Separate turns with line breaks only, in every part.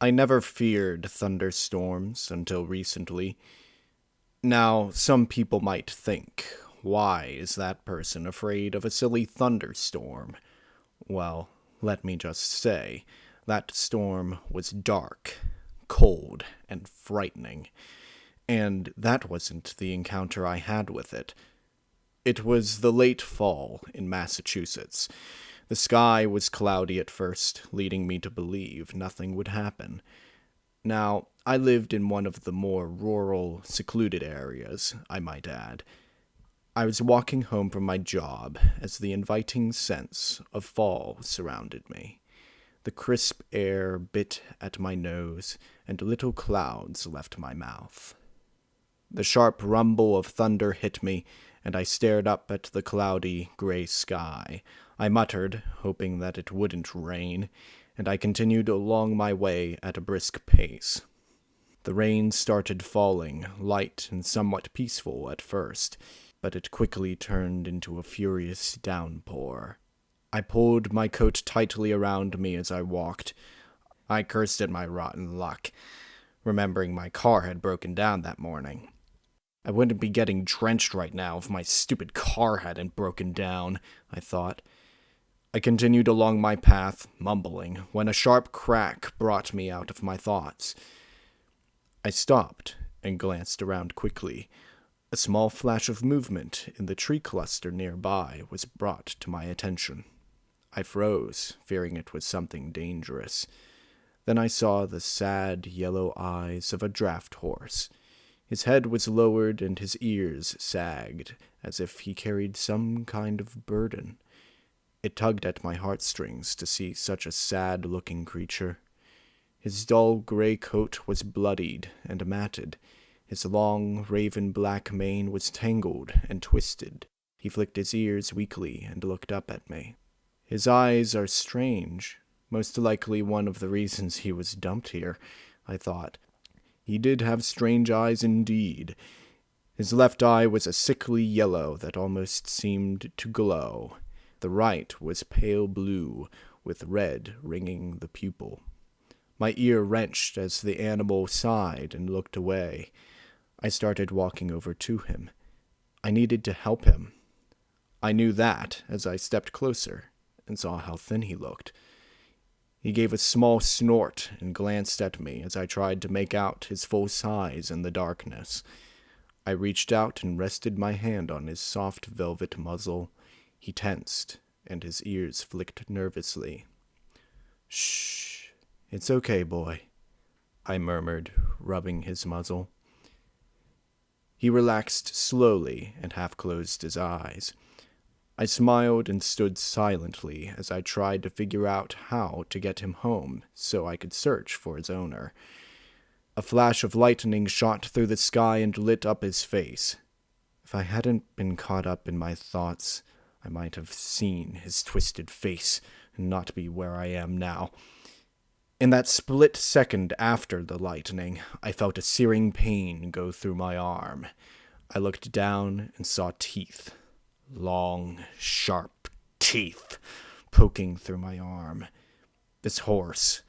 I never feared thunderstorms until recently. Now, some people might think, why is that person afraid of a silly thunderstorm? Well, let me just say, that storm was dark, cold, and frightening. And that wasn't the encounter I had with it. It was the late fall in Massachusetts. The sky was cloudy at first, leading me to believe nothing would happen. Now, I lived in one of the more rural, secluded areas, I might add. I was walking home from my job as the inviting sense of fall surrounded me. The crisp air bit at my nose, and little clouds left my mouth. The sharp rumble of thunder hit me, and I stared up at the cloudy, gray sky. I muttered, hoping that it wouldn't rain, and I continued along my way at a brisk pace. The rain started falling, light and somewhat peaceful at first, but it quickly turned into a furious downpour. I pulled my coat tightly around me as I walked. I cursed at my rotten luck, remembering my car had broken down that morning. I wouldn't be getting drenched right now if my stupid car hadn't broken down, I thought. I continued along my path, mumbling, when a sharp crack brought me out of my thoughts. I stopped and glanced around quickly. A small flash of movement in the tree cluster nearby was brought to my attention. I froze, fearing it was something dangerous. Then I saw the sad yellow eyes of a draft horse. His head was lowered and his ears sagged, as if he carried some kind of burden. It tugged at my heartstrings to see such a sad-looking creature. His dull gray coat was bloodied and matted. His long, raven-black mane was tangled and twisted. He flicked his ears weakly and looked up at me. His eyes are strange, most likely one of the reasons he was dumped here, I thought. He did have strange eyes indeed. His left eye was a sickly yellow that almost seemed to glow. The right was pale blue, with red ringing the pupil. My ear wrenched as the animal sighed and looked away. I started walking over to him. I needed to help him. I knew that as I stepped closer and saw how thin he looked. He gave a small snort and glanced at me as I tried to make out his full size in the darkness. I reached out and rested my hand on his soft velvet muzzle. He tensed, and his ears flicked nervously. "Shh, it's okay, boy," I murmured, rubbing his muzzle. He relaxed slowly and half-closed his eyes. I smiled and stood silently as I tried to figure out how to get him home so I could search for his owner. A flash of lightning shot through the sky and lit up his face. If I hadn't been caught up in my thoughts, I might have seen his twisted face and not be where I am now. In that split second after the lightning, I felt a searing pain go through my arm. I looked down and saw teeth. Long, sharp teeth poking through my arm. This horse,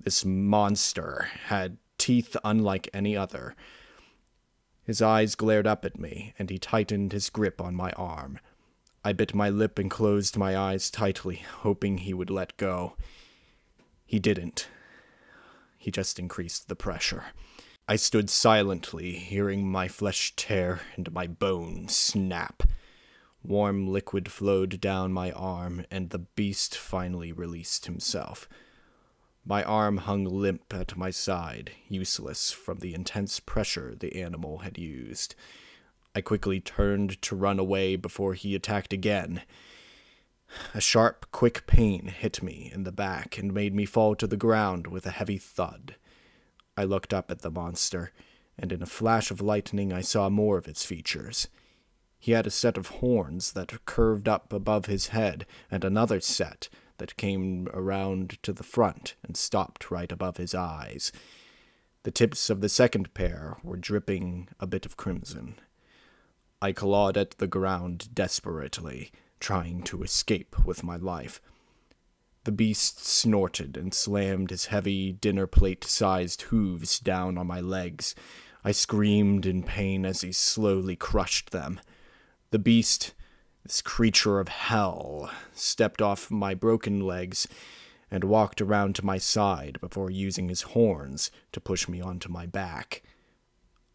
this monster, had teeth unlike any other. His eyes glared up at me, and he tightened his grip on my arm. I bit my lip and closed my eyes tightly, hoping he would let go. He didn't. He just increased the pressure. I stood silently, hearing my flesh tear and my bones snap. Warm liquid flowed down my arm, and the beast finally released himself. My arm hung limp at my side, useless from the intense pressure the animal had used. I quickly turned to run away before he attacked again. A sharp, quick pain hit me in the back and made me fall to the ground with a heavy thud. I looked up at the monster, and in a flash of lightning I saw more of its features. He had a set of horns that curved up above his head, and another set that came around to the front and stopped right above his eyes. The tips of the second pair were dripping a bit of crimson. I clawed at the ground desperately, trying to escape with my life. The beast snorted and slammed his heavy dinner plate-sized hooves down on my legs. I screamed in pain as he slowly crushed them. The beast, this creature of hell, stepped off my broken legs and walked around to my side before using his horns to push me onto my back.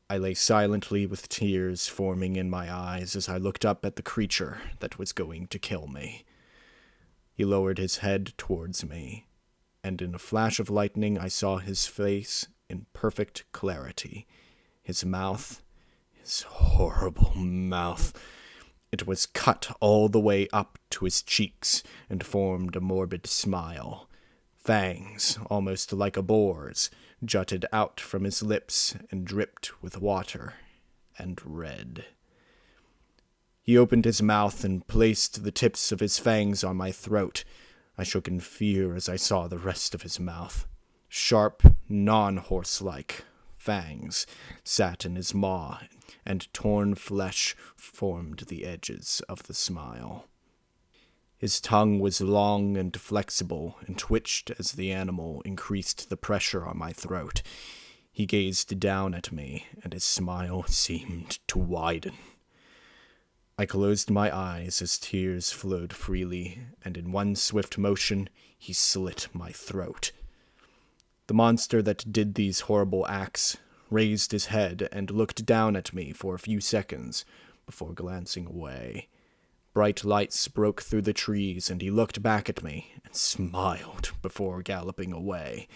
I lay silently with tears forming in my eyes as I looked up at the creature that was going to kill me. He lowered his head towards me, and in a flash of lightning I saw his face in perfect clarity. His mouth, his horrible mouth. It was cut all the way up to his cheeks and formed a morbid smile. Fangs, almost like a boar's, jutted out from his lips and dripped with water and red. He opened his mouth and placed the tips of his fangs on my throat. I shook in fear as I saw the rest of his mouth. Sharp, non-horse-like fangs sat in his maw, and torn flesh formed the edges of the smile. His tongue was long and flexible and twitched as the animal increased the pressure on my throat. He gazed down at me, and his smile seemed to widen. I closed my eyes as tears flowed freely, and in one swift motion, he slit my throat. The monster that did these horrible acts raised his head and looked down at me for a few seconds before glancing away. Bright lights broke through the trees, and he looked back at me and smiled before galloping away.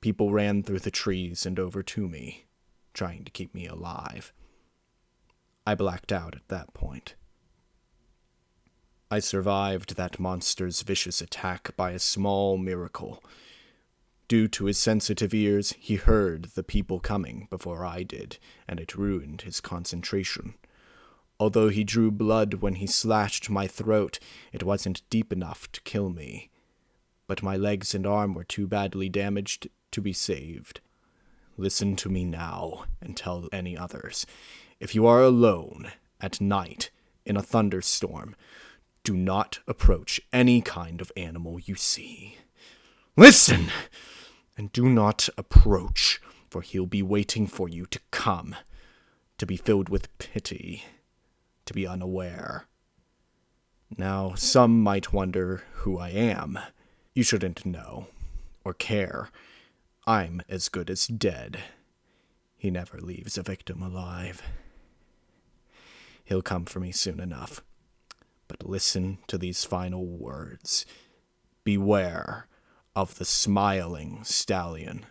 People ran through the trees and over to me, trying to keep me alive. I blacked out at that point. I survived that monster's vicious attack by a small miracle. Due to his sensitive ears, he heard the people coming before I did, and it ruined his concentration. Although he drew blood when he slashed my throat, it wasn't deep enough to kill me. But my legs and arm were too badly damaged to be saved. Listen to me now, and tell any others. If you are alone, at night, in a thunderstorm, do not approach any kind of animal you see. Listen! And do not approach, for he'll be waiting for you to come, to be filled with pity, to be unaware. Now, some might wonder who I am. You shouldn't know, or care. I'm as good as dead. He never leaves a victim alive. He'll come for me soon enough. But listen to these final words. Beware of the Smiling Stallion.